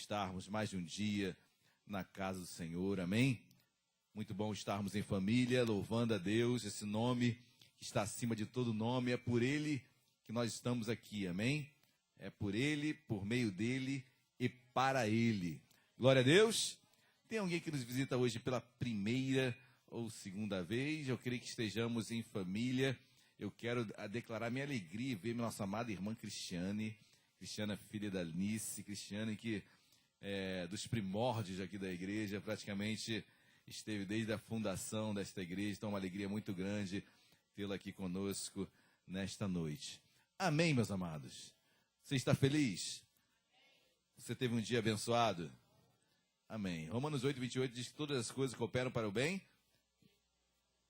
estarmos mais de um dia na casa do Senhor, amém? Muito bom estarmos em família, louvando a Deus, esse nome que está acima de todo nome, é por Ele que nós estamos aqui, amém? É por Ele, por meio dEle e para Ele. Glória a Deus! Tem alguém que nos visita hoje pela primeira ou segunda vez? Eu creio que estejamos em família. Eu quero declarar minha alegria em ver nossa amada irmã Cristiane, filha da Nice, Cristiane que dos primórdios aqui da igreja, praticamente esteve desde a fundação desta igreja, então é uma alegria muito grande tê-la aqui conosco nesta noite. Amém, meus amados? Você está feliz? Você teve um dia abençoado? Amém. Romanos 8:28 diz que todas as coisas cooperam para o bem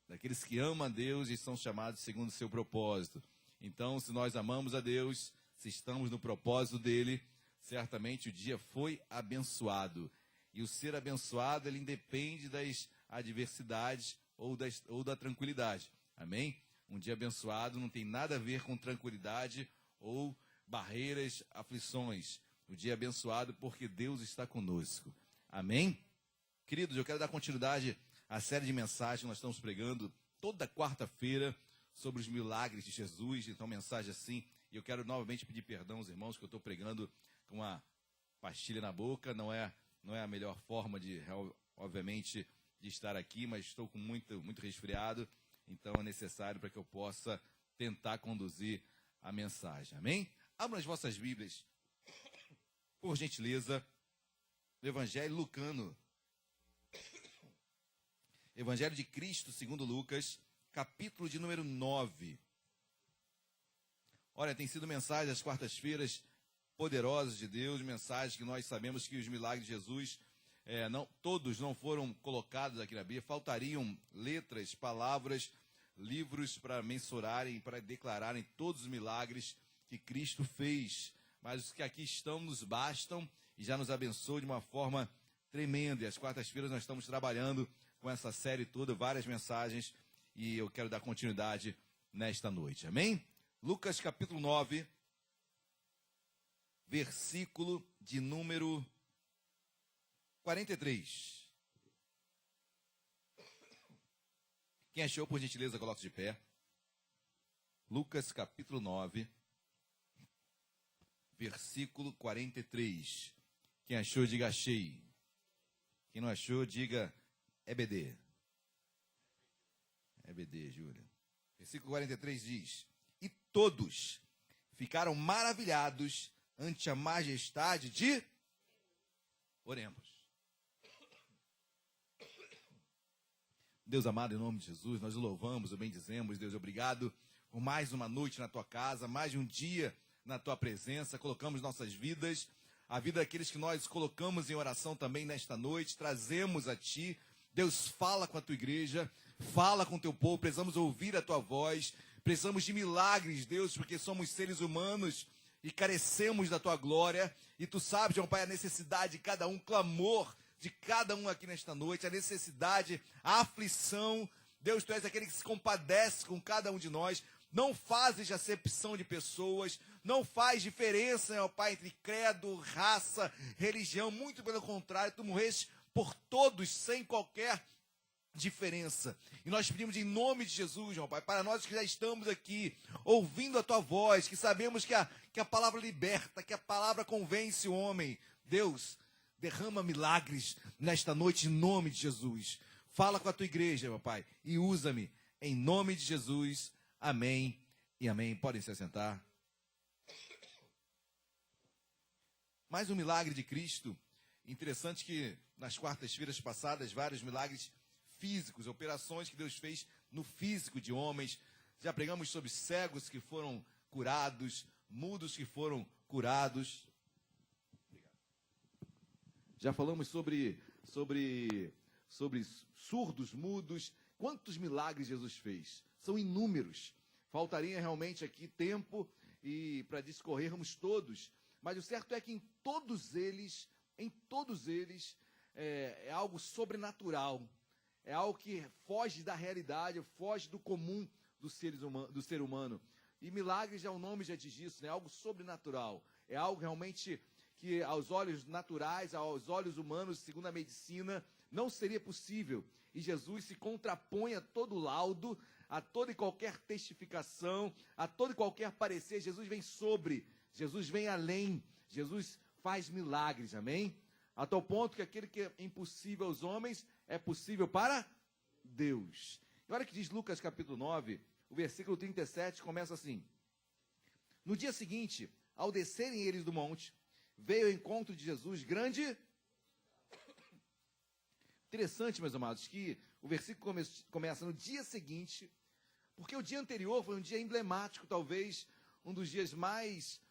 daqueles que amam a Deus e são chamados segundo o seu propósito. Então, se nós amamos a Deus, se estamos no propósito dele, certamente o dia foi abençoado. E o ser abençoado, ele independe das adversidades ou da tranquilidade. Amém? Um dia abençoado não tem nada a ver com tranquilidade ou barreiras, aflições. O dia abençoado porque Deus está conosco. Amém? Queridos, eu quero dar continuidade à série de mensagens que nós estamos pregando toda quarta-feira sobre os milagres de Jesus. Então, mensagem assim. E eu quero novamente pedir perdão aos irmãos que eu estou pregando com uma pastilha na boca. Não é a melhor forma obviamente, de estar aqui, mas estou com muito resfriado. Então, é necessário para que eu possa tentar conduzir a mensagem. Amém? Abram as vossas Bíblias, por gentileza, no Evangelho Lucano. Evangelho de Cristo, segundo Lucas, capítulo de número 9. Olha, tem sido mensagem das quartas-feiras poderosas de Deus, mensagens que nós sabemos que os milagres de Jesus, todos não foram colocados aqui na Bíblia, faltariam letras, palavras, livros para mensurarem, para declararem todos os milagres que Cristo fez. Mas os que aqui estão nos bastam e já nos abençoam de uma forma tremenda. E às quartas-feiras nós estamos trabalhando com essa série toda, várias mensagens, e eu quero dar continuidade nesta noite. Amém? Lucas capítulo 9, versículo de número 43. Quem achou, por gentileza, coloque de pé. Lucas capítulo 9, versículo 43. Quem achou, diga achei. Quem não achou, diga EBD. EBD, Júlia. Versículo 43 diz: E todos ficaram maravilhados ante a majestade de... Oremos. Deus amado, em nome de Jesus, nós o louvamos, o bendizemos. Deus, obrigado por mais uma noite na tua casa, mais um dia na tua presença. Colocamos nossas vidas, a vida daqueles que nós colocamos em oração também nesta noite, trazemos a ti. Deus, fala com a tua igreja, fala com o teu povo, precisamos ouvir a tua voz, precisamos de milagres, Deus, porque somos seres humanos e carecemos da tua glória. E tu sabes, meu Pai, a necessidade de cada um, clamor de cada um aqui nesta noite, a necessidade, a aflição. Deus, tu és aquele que se compadece com cada um de nós. Não fazes acepção de pessoas, não faz diferença, meu Pai, entre credo, raça, religião. Muito pelo contrário, tu morreste por todos, sem qualquer diferença. E nós pedimos em nome de Jesus, meu Pai, para nós que já estamos aqui, ouvindo a tua voz, que sabemos que a palavra liberta, que a palavra convence o homem. Deus, derrama milagres nesta noite em nome de Jesus. Fala com a tua igreja, meu Pai, e usa-me em nome de Jesus. Amém e amém. Podem se assentar. Mais um milagre de Cristo. Interessante que nas quartas-feiras passadas, vários milagres físicos, operações que Deus fez no físico de homens. Já pregamos sobre cegos que foram curados, mudos que foram curados. Já falamos sobre surdos, mudos. Quantos milagres Jesus fez? São inúmeros. Faltaria realmente aqui tempo e para discorrermos todos. Mas o certo é que em todos eles é algo sobrenatural. É algo que foge da realidade, foge do comum do ser humano. E milagres, o nome já diz isso, né? É algo sobrenatural. É algo realmente que aos olhos naturais, aos olhos humanos, segundo a medicina, não seria possível. E Jesus se contrapõe a todo laudo, a toda e qualquer testificação, a todo e qualquer parecer. Jesus vem sobre, Jesus vem além, Jesus faz milagres, amém? A tal ponto que aquele que é impossível aos homens é possível para Deus. E olha o que diz Lucas capítulo 9, o versículo 37 começa assim: no dia seguinte, ao descerem eles do monte, veio ao encontro de Jesus grande... Interessante, meus amados, que o versículo começa no dia seguinte, porque o dia anterior foi um dia emblemático, talvez um dos dias mais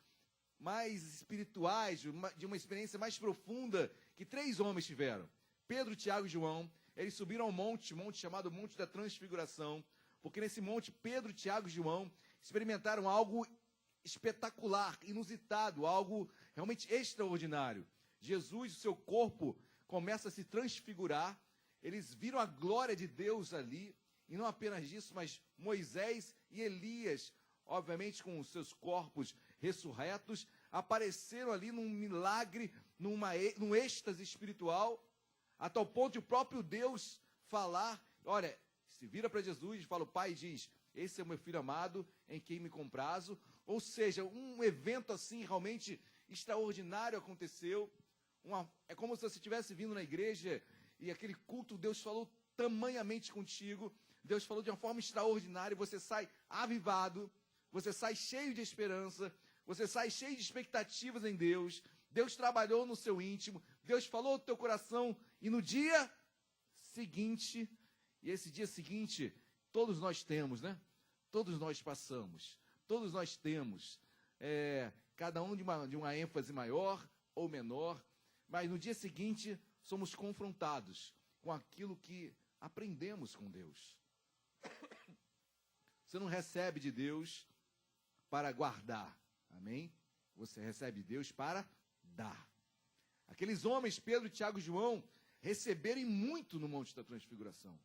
espirituais, de uma experiência mais profunda que 3 homens tiveram. Pedro, Tiago e João, eles subiram ao monte chamado Monte da Transfiguração, porque nesse monte Pedro, Tiago e João experimentaram algo espetacular, inusitado, algo realmente extraordinário. Jesus, o seu corpo começa a se transfigurar, eles viram a glória de Deus ali, e não apenas isso, mas Moisés e Elias, obviamente com os seus corpos ressurretos, apareceram ali num milagre, num êxtase espiritual, a tal ponto de o próprio Deus falar, olha, se vira para Jesus e fala, o Pai diz, esse é o meu filho amado, em quem me comprazo. Ou seja, um evento assim realmente extraordinário aconteceu. É como se você estivesse vindo na igreja e aquele culto, Deus falou tamanhamente contigo, Deus falou de uma forma extraordinária, você sai avivado, você sai cheio de esperança, você sai cheio de expectativas em Deus, Deus trabalhou no seu íntimo, Deus falou no teu coração, e no dia seguinte, e esse dia seguinte, todos nós temos, né? Todos nós passamos, todos nós temos, cada um de uma ênfase maior ou menor, mas no dia seguinte somos confrontados com aquilo que aprendemos com Deus. Você não recebe de Deus para guardar, amém? Você recebe de Deus para dar. Aqueles homens, Pedro, Tiago e João, receberam muito no Monte da Transfiguração.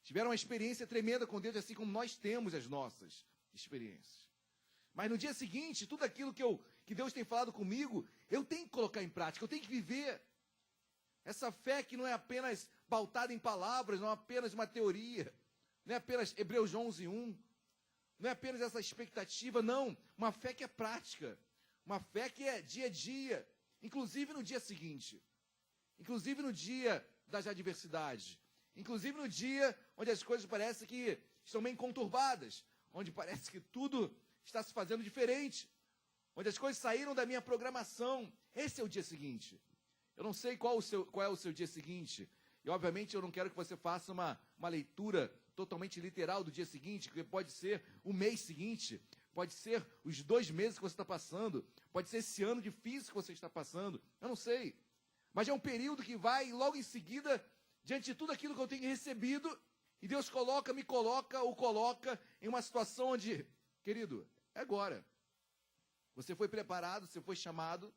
Tiveram uma experiência tremenda com Deus, assim como nós temos as nossas experiências. Mas no dia seguinte, tudo aquilo que Deus tem falado comigo, eu tenho que colocar em prática, eu tenho que viver. Essa fé que não é apenas pautada em palavras, não é apenas uma teoria, não é apenas Hebreus 11:1, não é apenas essa expectativa, não. Uma fé que é prática, uma fé que é dia a dia, inclusive no dia seguinte, inclusive no dia das adversidades, inclusive no dia onde as coisas parecem que estão meio conturbadas, onde parece que tudo está se fazendo diferente, onde as coisas saíram da minha programação. Esse é o dia seguinte. Eu não sei qual é o seu dia seguinte, e obviamente eu não quero que você faça uma leitura totalmente literal do dia seguinte, que pode ser o mês seguinte, pode ser os 2 meses que você está passando, pode ser esse ano difícil que você está passando, eu não sei. Mas é um período que vai logo em seguida, diante de tudo aquilo que eu tenho recebido, e Deus me coloca em uma situação onde, querido, é agora. Você foi preparado, você foi chamado,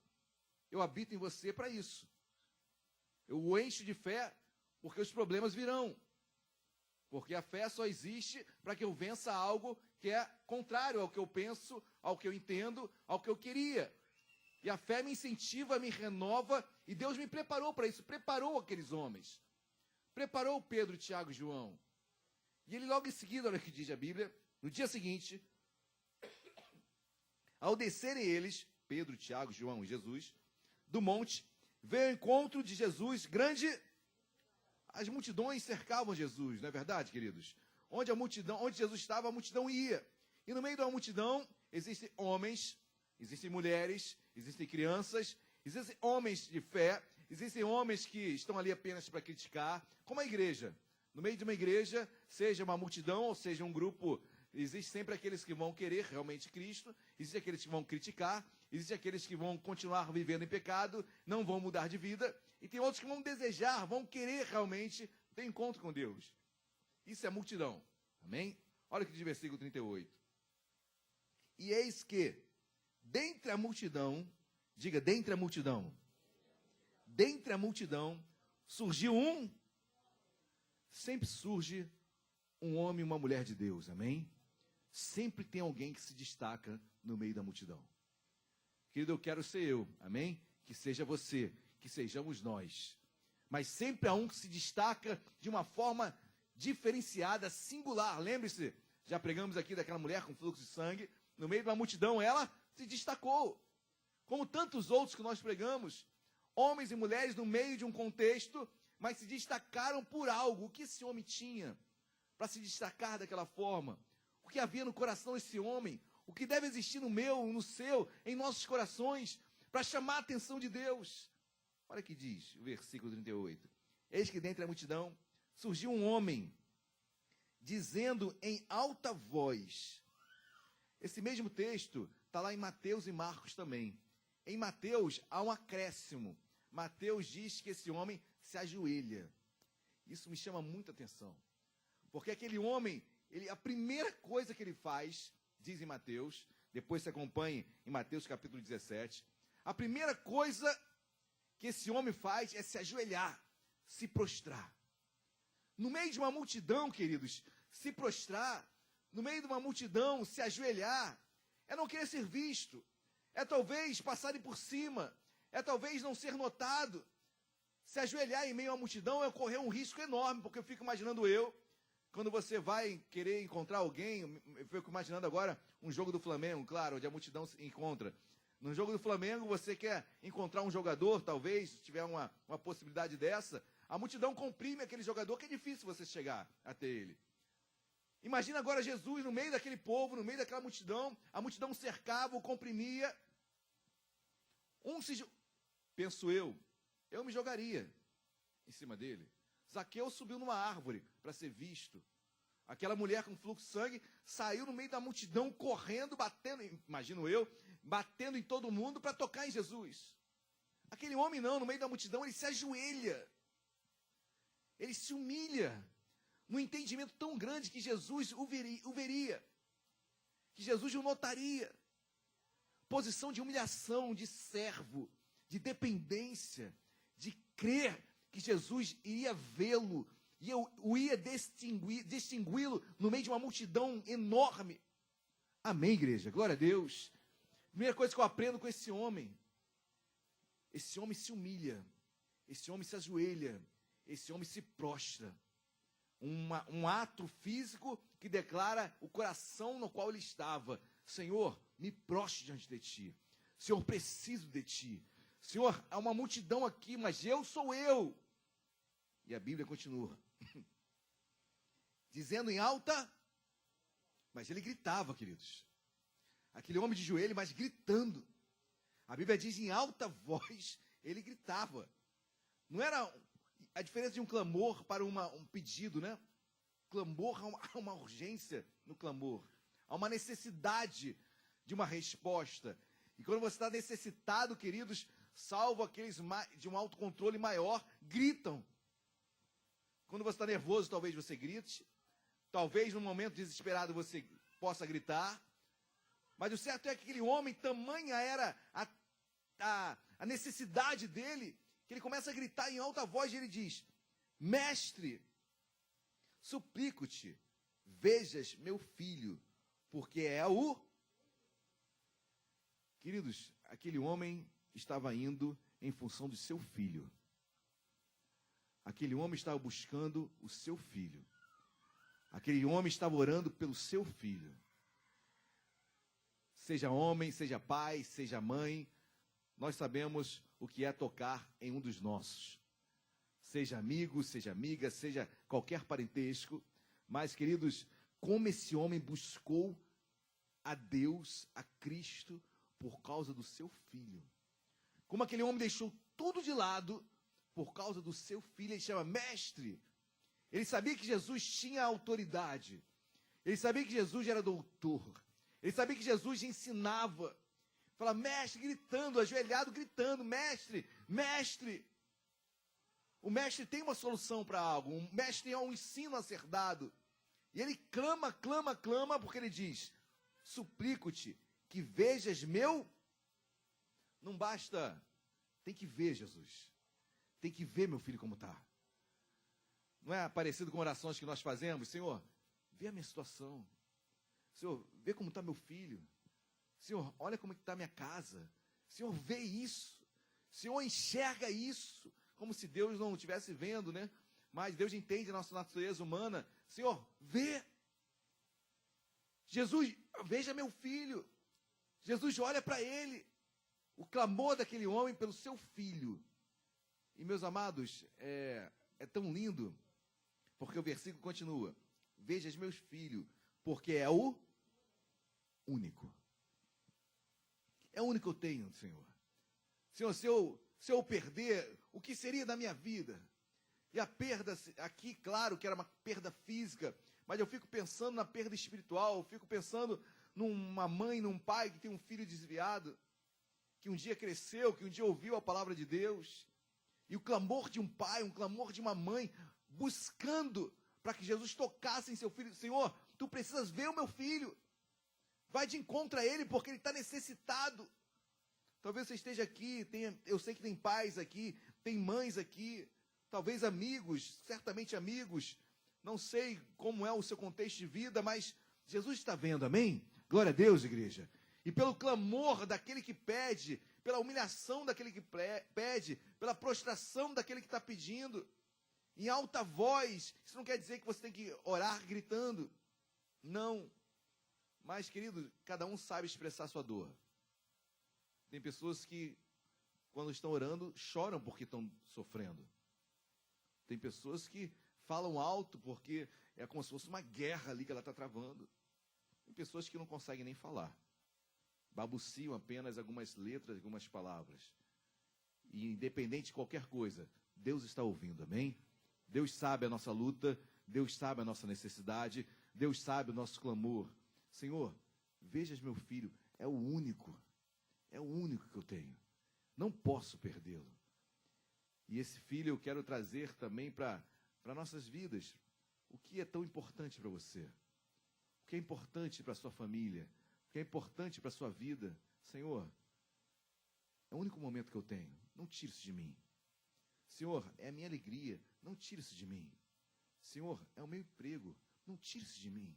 eu habito em você para isso. Eu o encho de fé, porque os problemas virão. Porque a fé só existe para que eu vença algo que é contrário ao que eu penso, ao que eu entendo, ao que eu queria. E a fé me incentiva, me renova, e Deus me preparou para isso, preparou aqueles homens. Preparou Pedro, Tiago e João. E ele logo em seguida, olha o que diz a Bíblia, no dia seguinte, ao descerem eles, Pedro, Tiago, João e Jesus, do monte, veio ao encontro de Jesus grande... As multidões cercavam Jesus, não é verdade, queridos? Onde Jesus estava, a multidão ia. E no meio da multidão, existem homens, existem mulheres, existem crianças, existem homens de fé, existem homens que estão ali apenas para criticar, como a igreja. No meio de uma igreja, seja uma multidão ou seja um grupo, existem sempre aqueles que vão querer realmente Cristo, existem aqueles que vão criticar, existem aqueles que vão continuar vivendo em pecado, não vão mudar de vida, e tem outros que vão desejar, vão querer realmente ter encontro com Deus. Isso é multidão. Amém? Olha o que diz o versículo 38. E eis que, dentre a multidão, diga, dentre a multidão, surgiu sempre surge um homem e uma mulher de Deus, amém? Sempre tem alguém que se destaca no meio da multidão. Querido, eu quero ser eu, amém? Que seja você, que sejamos nós. Mas sempre há um que se destaca de uma forma diferenciada, singular. Lembre-se, já pregamos aqui daquela mulher com fluxo de sangue. No meio de uma multidão, ela se destacou. Como tantos outros que nós pregamos. Homens e mulheres no meio de um contexto, mas se destacaram por algo. O que esse homem tinha para se destacar daquela forma? O que havia no coração desse homem? O que deve existir no meu, no seu, em nossos corações, para chamar a atenção de Deus? Olha o que diz o versículo 38. Eis que dentre a multidão surgiu um homem, dizendo em alta voz. Esse mesmo texto está lá em Mateus e Marcos também. Em Mateus há um acréscimo. Mateus diz que esse homem se ajoelha. Isso me chama muita atenção. Porque aquele homem, a primeira coisa que ele faz, diz em Mateus, depois se acompanhe em Mateus capítulo 17, a primeira coisa que esse homem faz é se ajoelhar, se prostrar. No meio de uma multidão, queridos, se prostrar, no meio de uma multidão, se ajoelhar, é não querer ser visto, é talvez passarem por cima, é talvez não ser notado. Se ajoelhar em meio à multidão é correr um risco enorme, porque eu fico imaginando quando você vai querer encontrar alguém, eu fico imaginando agora um jogo do Flamengo, claro, onde a multidão se encontra. No jogo do Flamengo, você quer encontrar um jogador, talvez, se tiver uma possibilidade dessa, a multidão comprime aquele jogador, que é difícil você chegar até ele. Imagina agora Jesus no meio daquele povo, no meio daquela multidão, a multidão cercava, o comprimia. Penso eu me jogaria em cima dele. Zaqueu subiu numa árvore para ser visto. Aquela mulher com fluxo de sangue saiu no meio da multidão, correndo, batendo, imagino eu, batendo em todo mundo para tocar em Jesus. Aquele homem não, no meio da multidão, ele se ajoelha. Ele se humilha, num entendimento tão grande que Jesus o veria, que Jesus o notaria. Posição de humilhação, de servo, de dependência, de crer que Jesus iria vê-lo, e eu o ia distingui-lo no meio de uma multidão enorme. Amém, igreja? Glória a Deus. Primeira coisa que eu aprendo com esse homem se humilha, esse homem se ajoelha, esse homem se prostra. Um ato físico que declara o coração no qual ele estava. Senhor, me prostre diante de ti. Senhor, preciso de ti. Senhor, há uma multidão aqui, mas eu sou eu. E a Bíblia continua. Dizendo em alta, mas ele gritava, queridos. Aquele homem de joelho, mas gritando. A Bíblia diz em alta voz, ele gritava. Não era a diferença de um clamor para um pedido, né? Clamor, há uma urgência no clamor. Há uma necessidade de uma resposta. E quando você está necessitado, queridos, salvo aqueles de um autocontrole maior, gritam. Quando você está nervoso, talvez você grite. Talvez num momento desesperado você possa gritar. Mas o certo é que aquele homem, tamanha era a necessidade dele, que ele começa a gritar em alta voz e ele diz: Mestre, suplico-te, vejas meu filho, porque é o... Queridos, aquele homem estava indo em função do seu filho. Aquele homem estava buscando o seu filho. Aquele homem estava orando pelo seu filho. Seja homem, seja pai, seja mãe, nós sabemos o que é tocar em um dos nossos. Seja amigo, seja amiga, seja qualquer parentesco. Mas, queridos, como esse homem buscou a Deus, a Cristo, por causa do seu filho. Como aquele homem deixou tudo de lado por causa do seu filho. Ele chama mestre. Ele sabia que Jesus tinha autoridade. Ele sabia que Jesus era doutor. Ele sabia que Jesus ensinava. Fala, mestre, gritando, ajoelhado, gritando, mestre, mestre. O mestre tem uma solução para algo. O mestre tem um ensino a ser dado. E ele clama, clama, clama, porque ele diz: suplico-te que vejas meu... Não basta, tem que ver Jesus. Tem que ver meu filho como está. Não é parecido com orações que nós fazemos? Senhor, vê a minha situação. Senhor, vê como está meu filho. Senhor, olha como está a minha casa. Senhor vê isso. Senhor enxerga isso. Como se Deus não estivesse vendo, né? Mas Deus entende a nossa natureza humana. Senhor, vê. Jesus, veja meu filho. Jesus olha para ele. O clamor daquele homem pelo seu filho. E meus amados, é tão lindo, porque o versículo continua. Vejas meus filhos, porque é o único. É o único que eu tenho, Senhor. Senhor, se eu perder, o que seria da minha vida? E a perda aqui, claro que era uma perda física, mas eu fico pensando na perda espiritual, eu fico pensando numa mãe, num pai que tem um filho desviado, que um dia cresceu, que um dia ouviu a palavra de Deus, e o clamor de um pai, um clamor de uma mãe, buscando para que Jesus tocasse em seu filho. Senhor, tu precisas ver o meu filho, vai de encontro a ele, porque ele está necessitado. Talvez você esteja aqui, eu sei que tem pais aqui, tem mães aqui, talvez amigos, certamente amigos, não sei como é o seu contexto de vida, mas Jesus está vendo, amém? Glória a Deus, igreja. E pelo clamor daquele que pede, pela humilhação daquele que pede, pela prostração daquele que está pedindo, em alta voz, isso não quer dizer que você tem que orar gritando, não. Mas, querido, cada um sabe expressar sua dor. Tem pessoas que, quando estão orando, choram porque estão sofrendo. Tem pessoas que falam alto porque é como se fosse uma guerra ali que ela está travando. Tem pessoas que não conseguem nem falar. Balbuciam apenas algumas letras, algumas palavras. E independente de qualquer coisa, Deus está ouvindo, amém? Deus sabe a nossa luta, Deus sabe a nossa necessidade, Deus sabe o nosso clamor. Senhor, vejas meu filho, é o único que eu tenho. Não posso perdê-lo. E esse filho eu quero trazer também para nossas vidas. O que é tão importante para você? O que é importante para a sua família? O que é importante para a sua vida? Senhor, é o único momento que eu tenho. Não tire isso de mim. Senhor, é a minha alegria. Não tire isso de mim. Senhor, é o meu emprego. Não tire isso de mim.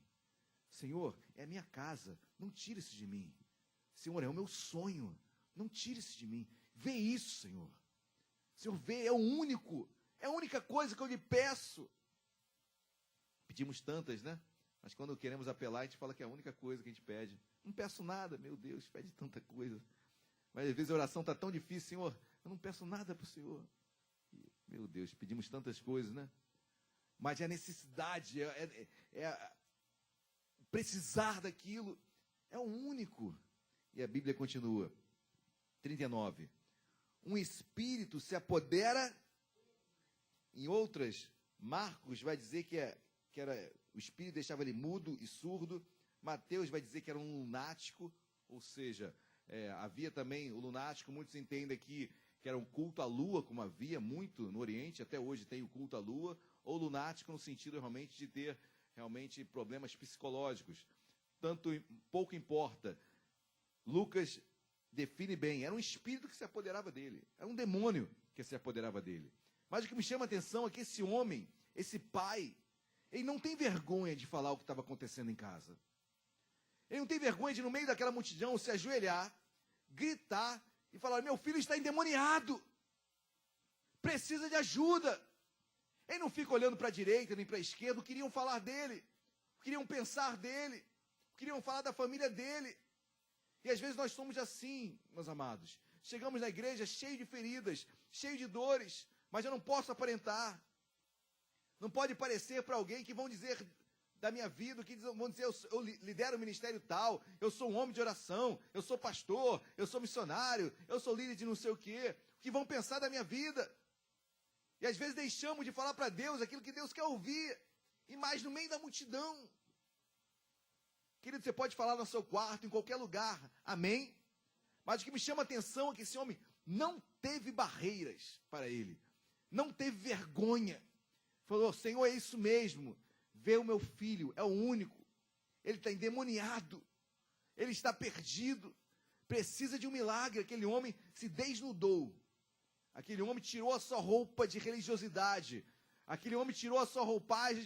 Senhor, é a minha casa. Não tire isso de mim. Senhor, é o meu sonho. Não tire isso de mim. Vê isso, Senhor. Senhor, vê, é o único. É a única coisa que eu lhe peço. Pedimos tantas, né? Mas quando queremos apelar, a gente fala que é a única coisa que a gente pede. Não peço nada, meu Deus, pede tanta coisa. Mas às vezes a oração está tão difícil, Senhor, eu não peço nada para o Senhor. Meu Deus, pedimos tantas coisas, né? Mas é a necessidade, precisar daquilo, é o único. E a Bíblia continua, 39. Um espírito se apodera, em outras, Marcos vai dizer que era, o espírito deixava ele mudo e surdo. Mateus vai dizer que era um lunático, ou seja, havia também o lunático, muitos entendem aqui que era um culto à lua, como havia muito no Oriente, até hoje tem o culto à lua, ou lunático no sentido realmente de ter realmente problemas psicológicos. Pouco importa. Lucas define bem, era um espírito que se apoderava dele, era um demônio que se apoderava dele. Mas o que me chama a atenção é que esse homem, esse pai, ele não tem vergonha de falar o que estava acontecendo em casa. Ele não tem vergonha de, no meio daquela multidão, se ajoelhar, gritar e falar, meu filho está endemoniado, precisa de ajuda. Ele não fica olhando para a direita nem para a esquerda, queriam falar dele, queriam pensar dele, queriam falar da família dele. E às vezes nós somos assim, meus amados. Chegamos na igreja cheio de feridas, cheio de dores, mas eu não posso aparentar. Não pode parecer para alguém que vão dizer da minha vida, que vão dizer, eu lidero o ministério tal, eu sou um homem de oração, eu sou pastor, eu sou missionário, eu sou líder de não sei o quê, que vão pensar da minha vida. E às vezes deixamos de falar para Deus aquilo que Deus quer ouvir, e mais no meio da multidão. Querido, você pode falar no seu quarto, em qualquer lugar, amém? Mas o que me chama a atenção é que esse homem não teve barreiras para ele, não teve vergonha. Falou, Senhor, é isso mesmo, vê o meu filho, é o único, ele está endemoniado, ele está perdido, precisa de um milagre. Aquele homem se desnudou, aquele homem tirou a sua roupa de religiosidade, aquele homem tirou a sua roupagem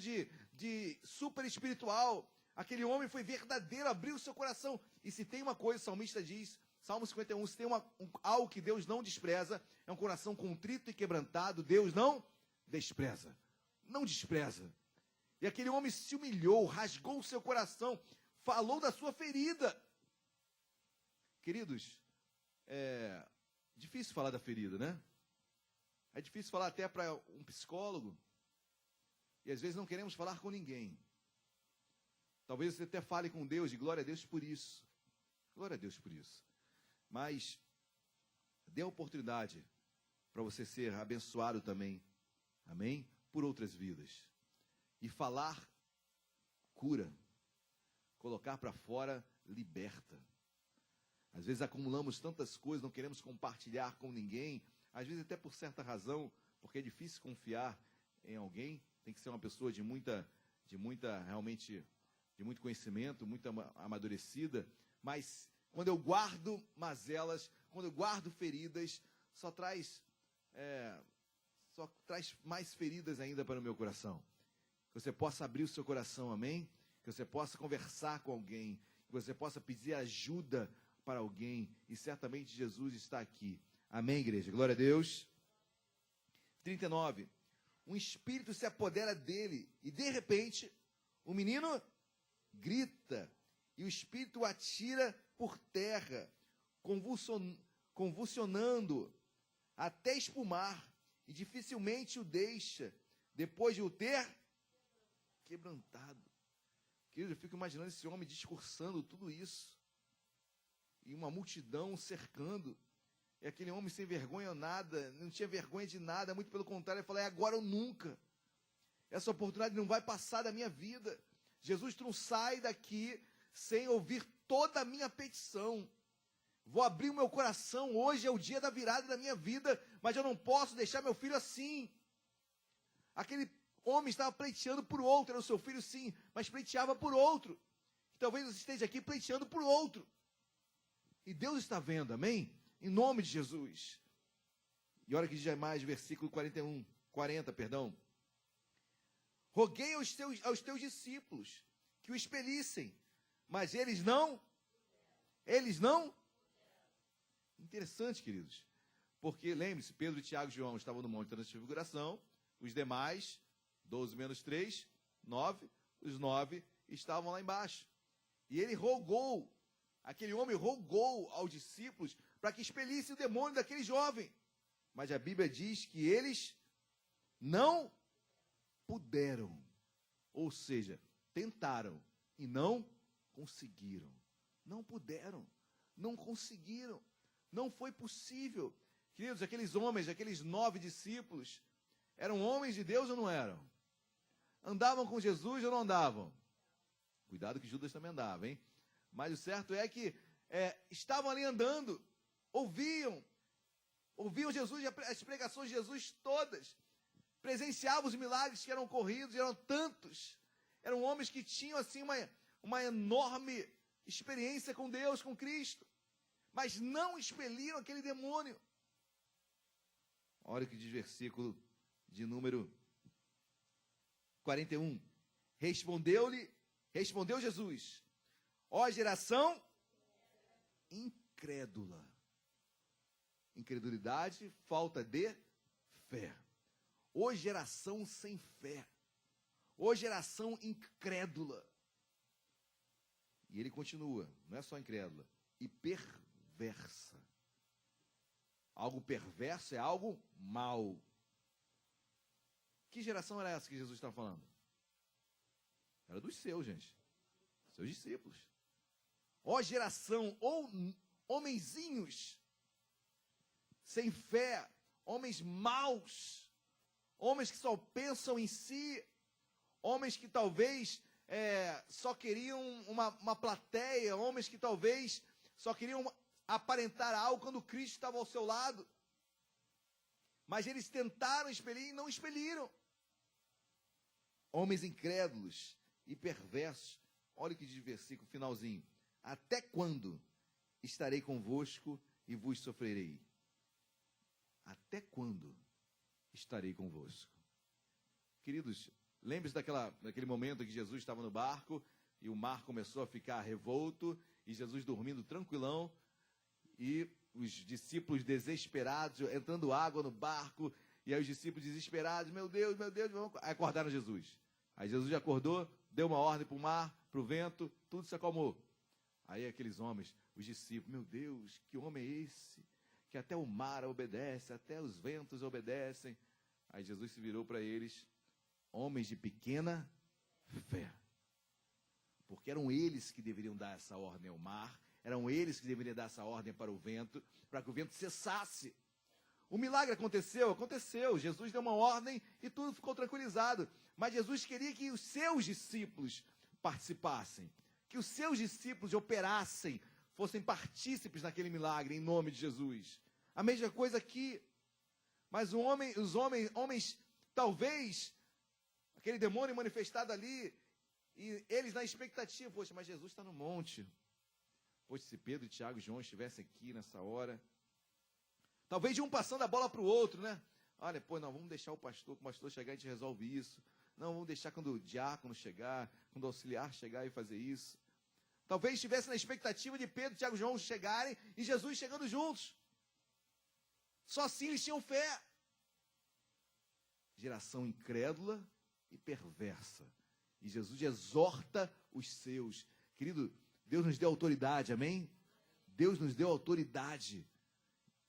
de super espiritual, aquele homem foi verdadeiro, abriu o seu coração. E se tem uma coisa, o salmista diz, Salmo 51, se tem algo que Deus não despreza, é um coração contrito e quebrantado, Deus não despreza. Não despreza. E aquele homem se humilhou, rasgou o seu coração, falou da sua ferida. Queridos, é difícil falar da ferida, né? É difícil falar até para um psicólogo. E às vezes não queremos falar com ninguém. Talvez você até fale com Deus, e glória a Deus por isso. Glória a Deus por isso. Mas dê a oportunidade para você ser abençoado também. Amém? Por outras vidas. E falar cura. Colocar para fora liberta. Às vezes acumulamos tantas coisas, não queremos compartilhar com ninguém. Às vezes até por certa razão, porque é difícil confiar em alguém. Tem que ser uma pessoa de muito conhecimento, muito amadurecida. Mas quando eu guardo mazelas, quando eu guardo feridas, só traz mais feridas ainda para o meu coração. Que você possa abrir o seu coração, amém? Que você possa conversar com alguém, que você possa pedir ajuda para alguém, e certamente Jesus está aqui. Amém, igreja? Glória a Deus. 39. Um espírito se apodera dele, e de repente, o menino grita, e o espírito o atira por terra, convulsionando, até espumar, e dificilmente o deixa, depois de o ter quebrantado. Querido, eu fico imaginando esse homem discursando tudo isso, e uma multidão cercando, e aquele homem sem vergonha ou nada, não tinha vergonha de nada, muito pelo contrário, ele falou, é agora ou nunca. Essa oportunidade não vai passar da minha vida. Jesus, tu não sai daqui sem ouvir toda a minha petição. Vou abrir o meu coração, hoje é o dia da virada da minha vida, mas eu não posso deixar meu filho assim. Aquele homem estava pleiteando por outro, era o seu filho sim, mas pleiteava por outro. Talvez você esteja aqui pleiteando por outro. E Deus está vendo, amém? Em nome de Jesus. E olha que diz mais, versículo 40, perdão. Roguei aos teus discípulos que o expelissem, mas eles não. Interessante, queridos. Porque, lembre-se, Pedro, Tiago e João estavam no Monte da Transfiguração, os demais, 12 menos 3, 9, os 9 estavam lá embaixo. E ele rogou, aquele homem rogou aos discípulos para que expelisse o demônio daquele jovem. Mas a Bíblia diz que eles não puderam. Ou seja, tentaram e não conseguiram. Não puderam, não conseguiram. Não foi possível. Queridos, aqueles homens, aqueles 9 discípulos, eram homens de Deus ou não eram? Andavam com Jesus ou não andavam? Cuidado que Judas também andava, hein? Mas o certo é que estavam ali andando, ouviam Jesus, as pregações de Jesus todas, presenciavam os milagres que eram ocorridos, eram tantos, eram homens que tinham assim uma enorme experiência com Deus, com Cristo, mas não expeliram aquele demônio. Olha o que diz versículo de número 41. Respondeu Jesus, ó geração incrédula. Incredulidade, falta de fé. Ô geração sem fé. Ô geração incrédula. E ele continua, não é só incrédula, e perversa. Algo perverso é algo mau. Que geração era essa que Jesus está falando? Era dos seus, gente. Seus discípulos. Ó geração, ou homenzinhos sem fé, homens maus, homens que só pensam em si, homens que talvez só queriam uma plateia, homens que talvez só queriam aparentar algo quando Cristo estava ao seu lado. Mas eles tentaram expelir e não expeliram. Homens incrédulos e perversos. Olha o que diz o versículo finalzinho. Até quando estarei convosco e vos sofrerei? Até quando estarei convosco? Queridos, lembre-se daquele momento que Jesus estava no barco e o mar começou a ficar revolto e Jesus dormindo tranquilão e os discípulos desesperados, entrando água no barco, e aí os discípulos desesperados, meu Deus, vamos... Aí acordaram Jesus. Aí Jesus já acordou, deu uma ordem para o mar, para o vento, tudo se acalmou. Aí aqueles homens, os discípulos, meu Deus, que homem é esse? Que até o mar obedece, até os ventos obedecem. Aí Jesus se virou para eles, homens de pequena fé. Porque eram eles que deveriam dar essa ordem ao mar, eram eles que deveriam dar essa ordem para o vento, para que o vento cessasse. O milagre aconteceu, Jesus deu uma ordem e tudo ficou tranquilizado. Mas Jesus queria que os seus discípulos participassem, que os seus discípulos operassem, fossem partícipes naquele milagre, em nome de Jesus. A mesma coisa aqui. Mas os homens, talvez, aquele demônio manifestado ali, e eles na expectativa, poxa, mas Jesus está no monte. Poxa, se Pedro, Tiago e João estivessem aqui nessa hora. Talvez de um passando a bola para o outro, né? Olha, pô, não, vamos deixar o pastor, quando o pastor chegar a gente resolve isso. Não, vamos deixar quando o diácono chegar, quando o auxiliar chegar e fazer isso. Talvez estivesse na expectativa de Pedro, Tiago e João chegarem e Jesus chegando juntos. Só assim eles tinham fé. Geração incrédula e perversa. E Jesus exorta os seus. Querido, Deus nos deu autoridade, amém? Deus nos deu autoridade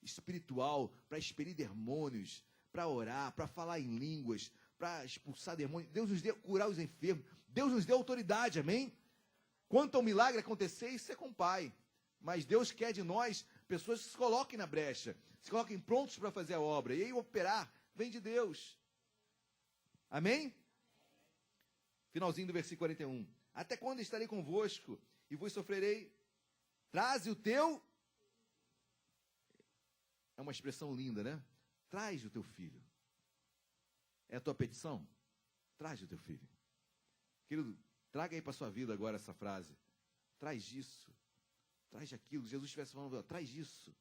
espiritual para expelir demônios, para orar, para falar em línguas, para expulsar demônios. Deus nos deu curar os enfermos. Deus nos deu autoridade, amém? Quanto ao milagre acontecer, isso é com o Pai. Mas Deus quer de nós pessoas que se coloquem na brecha, se coloquem prontos para fazer a obra. E aí operar vem de Deus. Amém? Finalzinho do versículo 41. Até quando estarei convosco e vos sofrerei? Traze o teu... É uma expressão linda, né? Traz o teu filho. É a tua petição? Traz o teu filho. Querido, traga aí para a sua vida agora essa frase. Traz isso. Traz aquilo. Jesus estivesse falando, traz isso.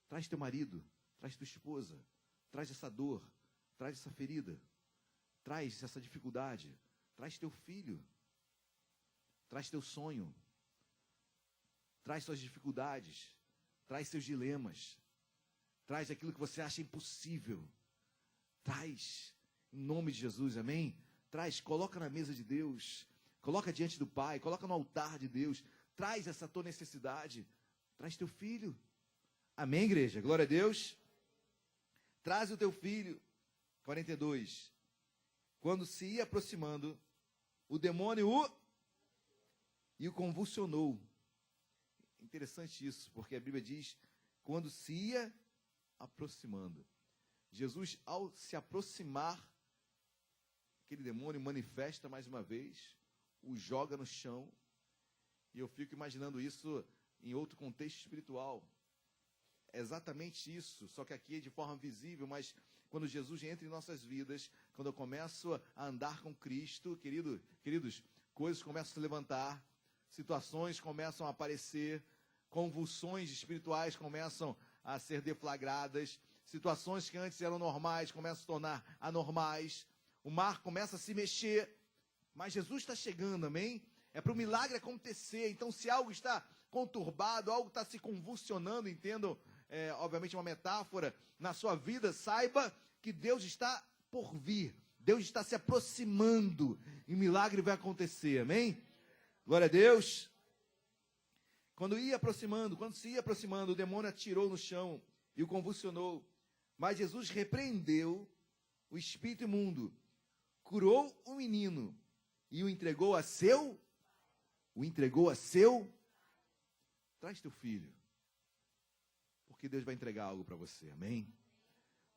Traz teu marido. Traz tua esposa. Traz essa dor. Traz essa ferida. Traz essa dificuldade. Traz teu filho. Traz teu sonho. Traz suas dificuldades. Traz seus dilemas. Traz aquilo que você acha impossível. Traz. Em nome de Jesus, amém? Traz, coloca na mesa de Deus. Coloca diante do Pai. Coloca no altar de Deus. Traz essa tua necessidade. Traz teu filho. Amém, igreja? Glória a Deus. Traz o teu filho. 42. Quando se ia aproximando, o demônio o convulsionou. Interessante isso, porque a Bíblia diz, quando se ia aproximando. Jesus, ao se aproximar, aquele demônio manifesta mais uma vez, o joga no chão, e eu fico imaginando isso em outro contexto espiritual. É exatamente isso, só que aqui é de forma visível, mas quando Jesus entra em nossas vidas, quando eu começo a andar com Cristo, queridos, coisas começam a se levantar, situações começam a aparecer, convulsões espirituais começam a ser deflagradas, situações que antes eram normais começam a se tornar anormais, o mar começa a se mexer, mas Jesus está chegando, amém? É para o milagre acontecer. Então, se algo está conturbado, algo está se convulsionando, entendam, obviamente uma metáfora, na sua vida, saiba que Deus está por vir, Deus está se aproximando, e o milagre vai acontecer, amém? Glória a Deus. Quando se ia aproximando, o demônio atirou no chão e o convulsionou. Mas Jesus repreendeu o espírito imundo, curou o menino e o entregou a seu. Traz teu filho, porque Deus vai entregar algo para você, amém?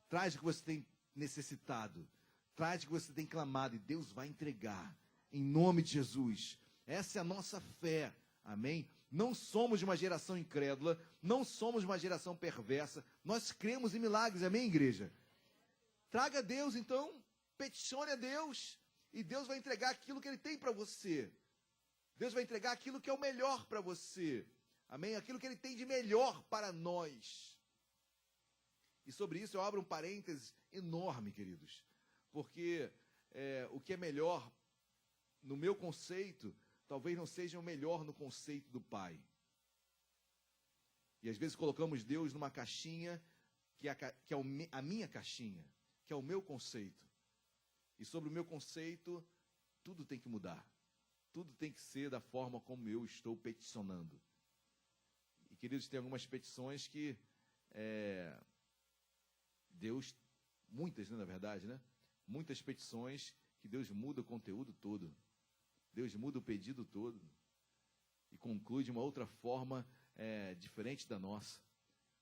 Traz o que você tem necessitado, traz o que você tem clamado, e Deus vai entregar, em nome de Jesus. Essa é a nossa fé, amém? Não somos uma geração incrédula, não somos uma geração perversa, nós cremos em milagres, amém, igreja? Traga a Deus, então, peticione a Deus, e Deus vai entregar aquilo que Ele tem para você. Deus vai entregar aquilo que é o melhor para você, amém? Aquilo que Ele tem de melhor para nós. E sobre isso eu abro um parênteses enorme, queridos, porque o que é melhor, no meu conceito, talvez não seja o melhor no conceito do Pai. E às vezes colocamos Deus numa caixinha que é a minha caixinha, que é o meu conceito. E sobre o meu conceito, tudo tem que mudar. Tudo tem que ser da forma como eu estou peticionando. E, queridos, tem algumas petições que Deus, muitas, né, na verdade, né? Muitas petições que Deus muda o conteúdo todo. Deus muda o pedido todo. E conclui de uma outra forma diferente da nossa.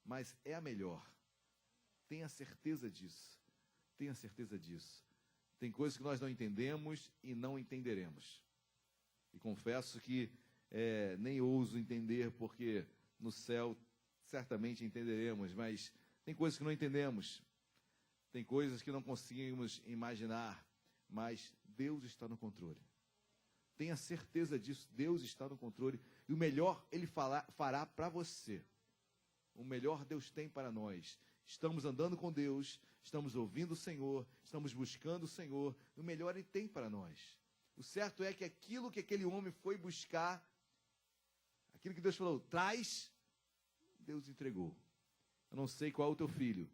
Mas é a melhor. Tenha certeza disso. Tenha certeza disso. Tem coisas que nós não entendemos e não entenderemos. E confesso que nem ouso entender, porque no céu certamente entenderemos, mas tem coisas que não entendemos. Tem coisas que não conseguimos imaginar, mas Deus está no controle. Tenha certeza disso, Deus está no controle. E o melhor Ele fará para você. O melhor Deus tem para nós. Estamos andando com Deus, estamos ouvindo o Senhor, estamos buscando o Senhor. O melhor Ele tem para nós. O certo é que aquilo que aquele homem foi buscar, aquilo que Deus falou, traz, Deus entregou. Eu não sei qual é o teu filho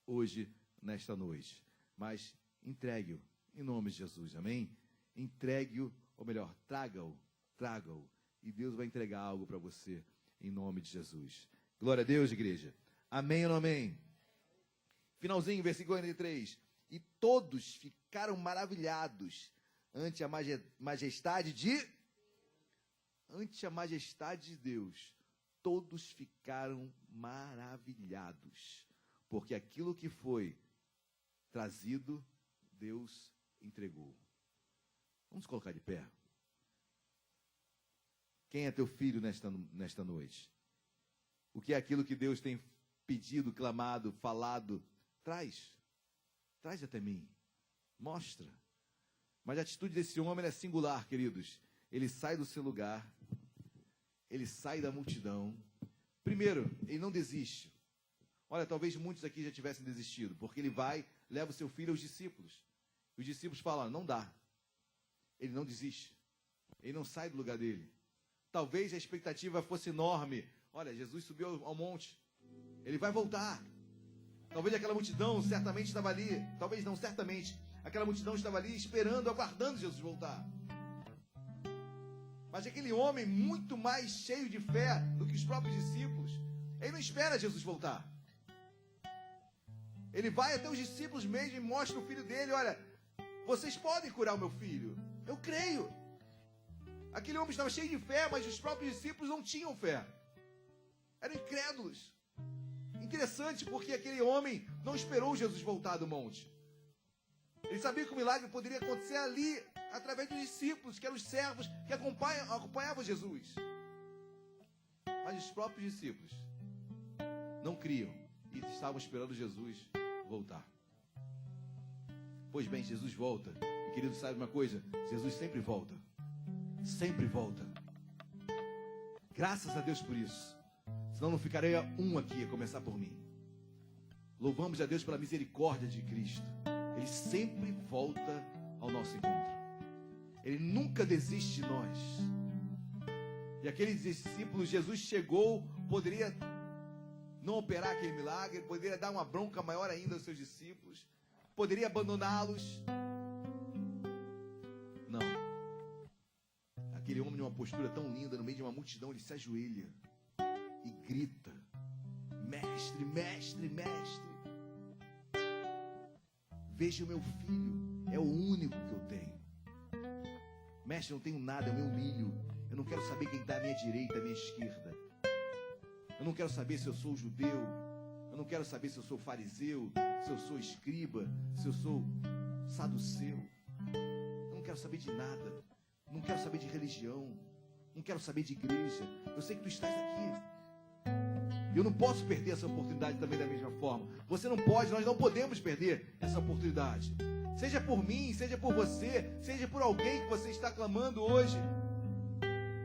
hoje, nesta noite, mas entregue-o em nome de Jesus, amém? Entregue-o, ou melhor, traga-o, e Deus vai entregar algo para você em nome de Jesus. Glória a Deus, igreja. Amém ou não amém? Finalzinho, versículo 43. E todos ficaram maravilhados ante a majestade de Deus. Todos ficaram maravilhados, porque aquilo que foi trazido, Deus entregou. Vamos colocar de pé. Quem é teu filho nesta noite? O que é aquilo que Deus tem pedido, clamado, falado? Traz até mim. Mostra. Mas a atitude desse homem é singular, queridos. Ele sai do seu lugar, ele sai da multidão. Primeiro, ele não desiste. Olha, talvez muitos aqui já tivessem desistido, porque ele vai, leva o seu filho aos discípulos. Os discípulos falam, não dá. Ele não desiste. Ele não sai do lugar dele. Talvez a expectativa fosse enorme. Olha, Jesus subiu ao monte. Ele vai voltar. Talvez aquela multidão certamente estava ali. Talvez não, certamente. Aquela multidão estava ali esperando, aguardando Jesus voltar. Mas aquele homem, muito mais cheio de fé do que os próprios discípulos, ele não espera Jesus voltar. Ele vai até os discípulos mesmo e mostra o filho dele. Olha, vocês podem curar o meu filho. Eu creio. Aquele homem estava cheio de fé, mas os próprios discípulos não tinham fé. Eram incrédulos. Interessante, porque aquele homem não esperou Jesus voltar do monte. Ele sabia que o milagre poderia acontecer ali, através dos discípulos, que eram os servos que acompanhavam Jesus. Mas os próprios discípulos não criam e estavam esperando Jesus voltar. Pois bem, Jesus volta. E querido, sabe uma coisa? Jesus sempre volta. Sempre volta. Graças a Deus por isso. Senão não ficaria um aqui, a começar por mim. Louvamos a Deus pela misericórdia de Cristo. Ele sempre volta ao nosso encontro. Ele nunca desiste de nós. E aqueles discípulos, Jesus chegou, poderia não operar aquele milagre, poderia dar uma bronca maior ainda aos seus discípulos, poderia abandoná-los. Não. Aquele homem, numa postura tão linda, no meio de uma multidão, ele se ajoelha e grita: mestre, mestre, mestre, veja o meu filho, é o único que eu tenho. Mestre, eu não tenho nada, eu me humilho. Eu não quero saber quem está à minha direita, à minha esquerda. Eu não quero saber se eu sou judeu. Eu não quero saber se eu sou fariseu, se eu sou escriba, se eu sou saduceu. Eu não quero saber de nada. Não quero saber de religião. Não quero saber de igreja. Eu sei que tu estás aqui. Eu não posso perder essa oportunidade também da mesma forma. Você não pode, nós não podemos perder essa oportunidade. Seja por mim, seja por você, seja por alguém que você está clamando hoje.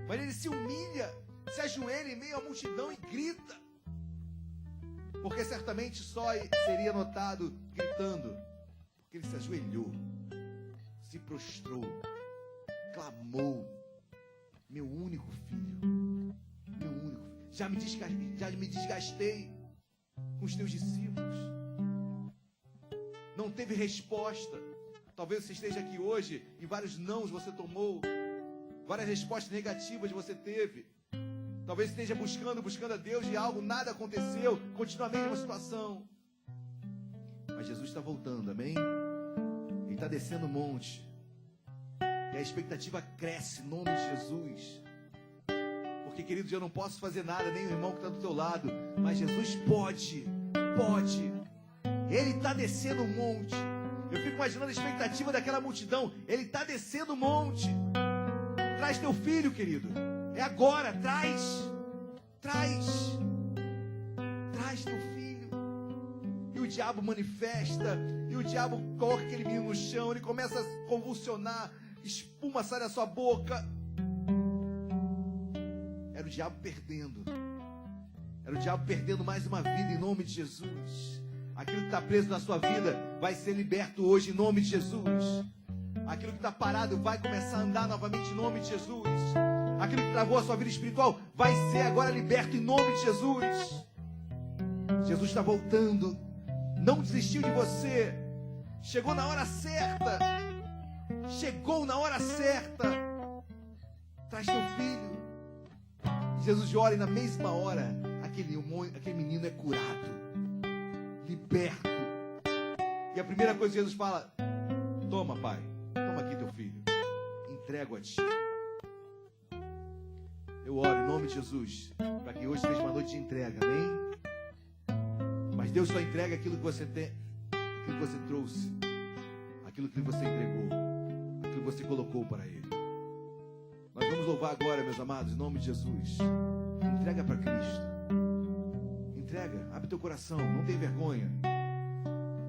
Mas ele se humilha, se ajoelha em meio à multidão e grita. Porque certamente só seria notado gritando. Porque ele se ajoelhou, se prostrou, clamou: meu único filho, meu único filho. Já me desgastei com os teus discípulos. Não teve resposta. Talvez você esteja aqui hoje e vários nãos você tomou, várias respostas negativas você teve. Talvez esteja buscando a Deus e algo, nada aconteceu, continua a mesma situação. Mas Jesus está voltando, amém? Ele está descendo o monte. E a expectativa cresce, em nome de Jesus. Porque, queridos, eu não posso fazer nada, nem o irmão que está do teu lado. Mas Jesus pode. Ele está descendo o monte. Eu fico imaginando a expectativa daquela multidão. Ele está descendo o monte. Traz teu filho, querido. É agora, traz teu filho. E o diabo manifesta, e o diabo coloca aquele menino no chão, ele começa a convulsionar, espuma sai da sua boca. Era o diabo perdendo mais uma vida em nome de Jesus. Aquilo que está preso na sua vida vai ser liberto hoje em nome de Jesus. Aquilo que está parado vai começar a andar novamente em nome de Jesus. Aquilo que travou a sua vida espiritual vai ser agora liberto em nome de Jesus. Jesus está voltando. Não desistiu de você. Chegou na hora certa. Traz teu filho. Jesus olha e na mesma hora aquele menino é curado, liberto. E a primeira coisa que Jesus fala: toma, pai, toma aqui teu filho, entrego a ti. Eu oro em nome de Jesus para que hoje seja uma noite de entrega, amém? Mas Deus só entrega aquilo que você tem, aquilo que você trouxe, aquilo que você entregou, aquilo que você colocou para Ele. Nós vamos louvar agora, meus amados, em nome de Jesus. Entrega para Cristo. Entrega, abre teu coração, não tem vergonha.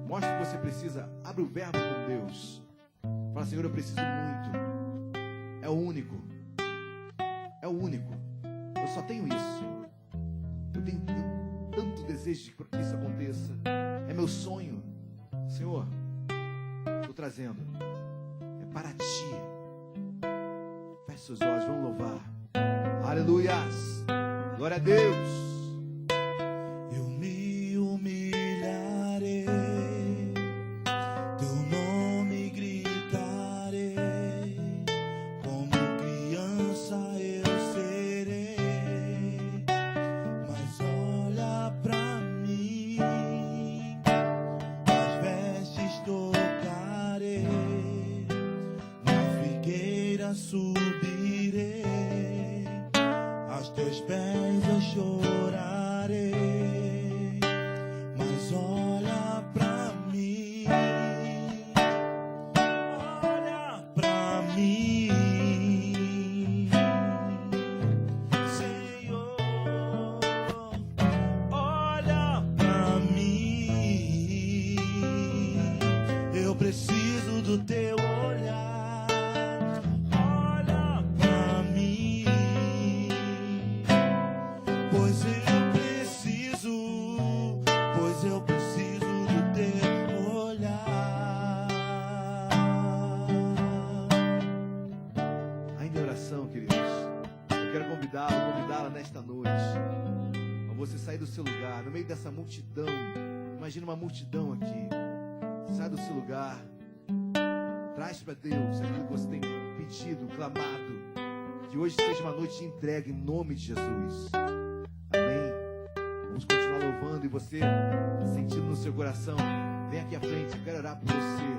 Mostra o que você precisa, abre o verbo com Deus. Fala: Senhor, eu preciso muito. É o único. Eu só tenho isso, Senhor. Eu tenho tanto desejo de que isso aconteça. É meu sonho. Senhor, estou trazendo. É para ti. Feche seus olhos, vamos louvar. Aleluias. Glória a Deus. Eu me humilharei, teu nome gritarei, como criança eu serei. Mas olha pra mim, as vestes tocarei, na figueira subirei, aos teus pés eu chorarei. Mas olha pra mim, Senhor, olha pra mim. Eu preciso do teu olhar. Olha pra mim, pois eu preciso do teu olhar. Ainda em oração, queridos. Eu quero convidá-la nesta noite a você sair do seu lugar, no meio dessa multidão. Imagina uma multidão aqui. Sai do seu lugar. Traz para Deus aquilo que você tem pedido, clamado. Que hoje seja uma noite de entrega em nome de Jesus. Amém. Vamos continuar louvando, e você, sentindo no seu coração, vem aqui à frente. Eu quero orar por você.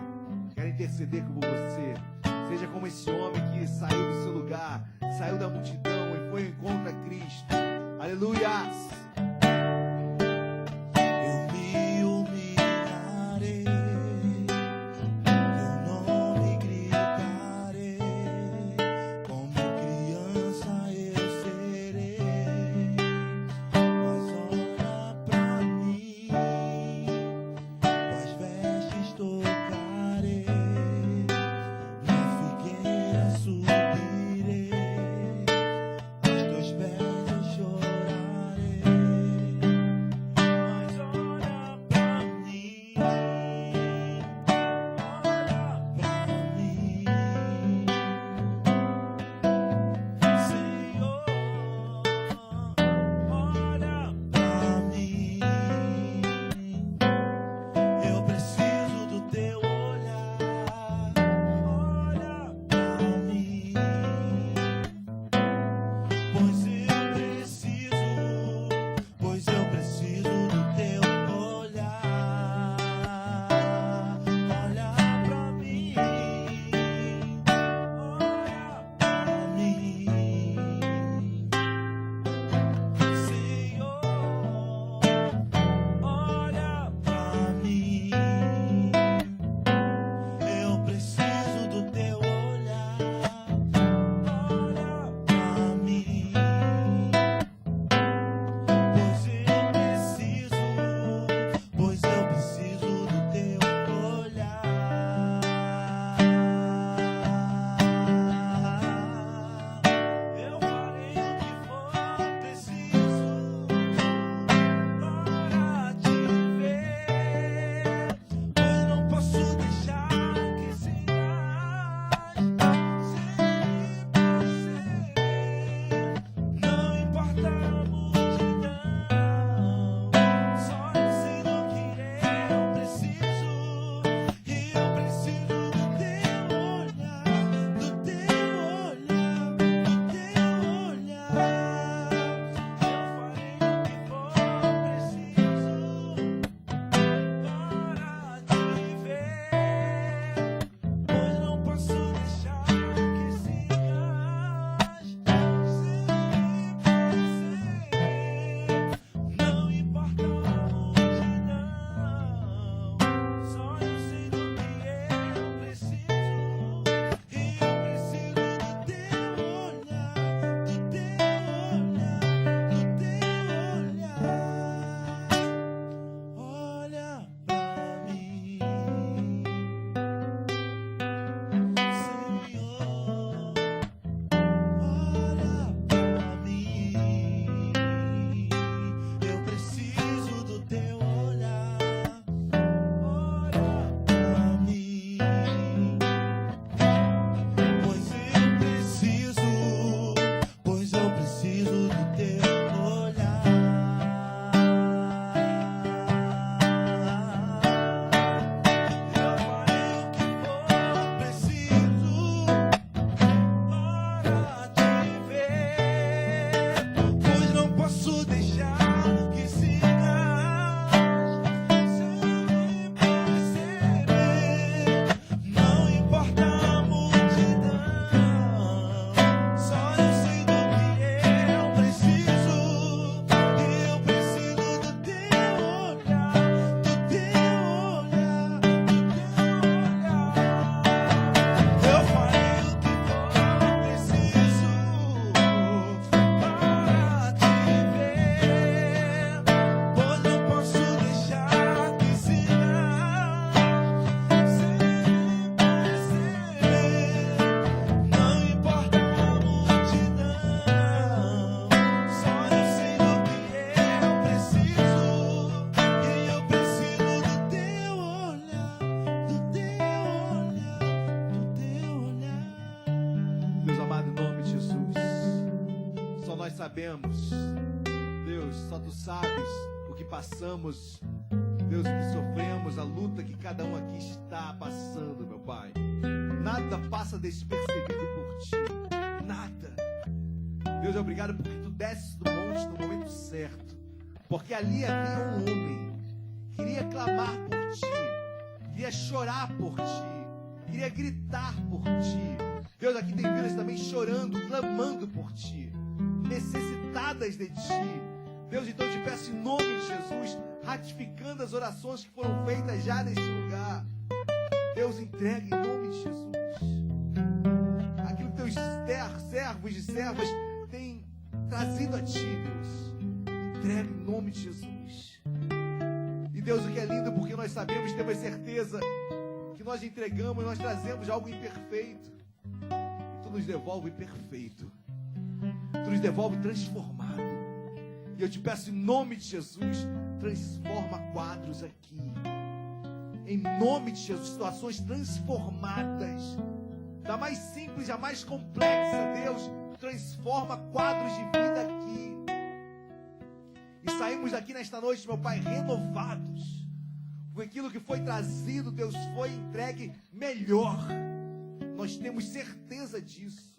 Quero interceder por você. Seja como esse homem que saiu do seu lugar, saiu da multidão e foi ao encontro a Cristo. Aleluias. Eu me humilharei, teu nome gritarei, como criança eu serei. Mas olha pra mim, com as vestes tocarei, na figueira subirei, aos teus pés eu chorarei. sabemos, Deus, só Tu sabes o que passamos, Deus, o que sofremos, a luta que cada um aqui está passando, meu Pai. Nada passa despercebido por Ti, nada. Deus, obrigado porque Tu desces do monte no momento certo, porque ali havia um homem que queria clamar por Ti, queria chorar por Ti, queria gritar por Ti. Deus, aqui tem vidas também chorando, clamando por Ti, necessitadas de Ti. Deus, então eu te peço em nome de Jesus, ratificando as orações que foram feitas já neste lugar. Deus, entrega em nome de Jesus aquilo que Teus servos e servas têm trazido a Ti, Deus. Entrega em nome de Jesus. E Deus, o que é lindo, porque nós sabemos, temos certeza que nós entregamos, nós trazemos algo imperfeito. E Tu nos devolve perfeito. Tu nos devolve transformado. E eu te peço em nome de Jesus, transforma quadros aqui. Em nome de Jesus, situações transformadas. Da mais simples à mais complexa, Deus, transforma quadros de vida aqui. E saímos daqui nesta noite, meu Pai, renovados. Por aquilo que foi trazido, Deus, foi entregue melhor. Nós temos certeza disso.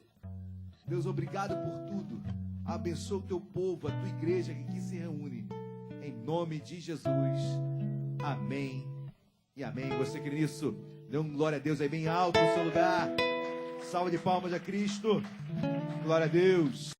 Deus, obrigado por tudo. Abençoa o Teu povo, a Tua igreja que aqui se reúne. Em nome de Jesus. Amém e amém. Você crê nisso? Dê um glória a Deus aí bem alto no seu lugar. Salva de palmas a Cristo. Glória a Deus.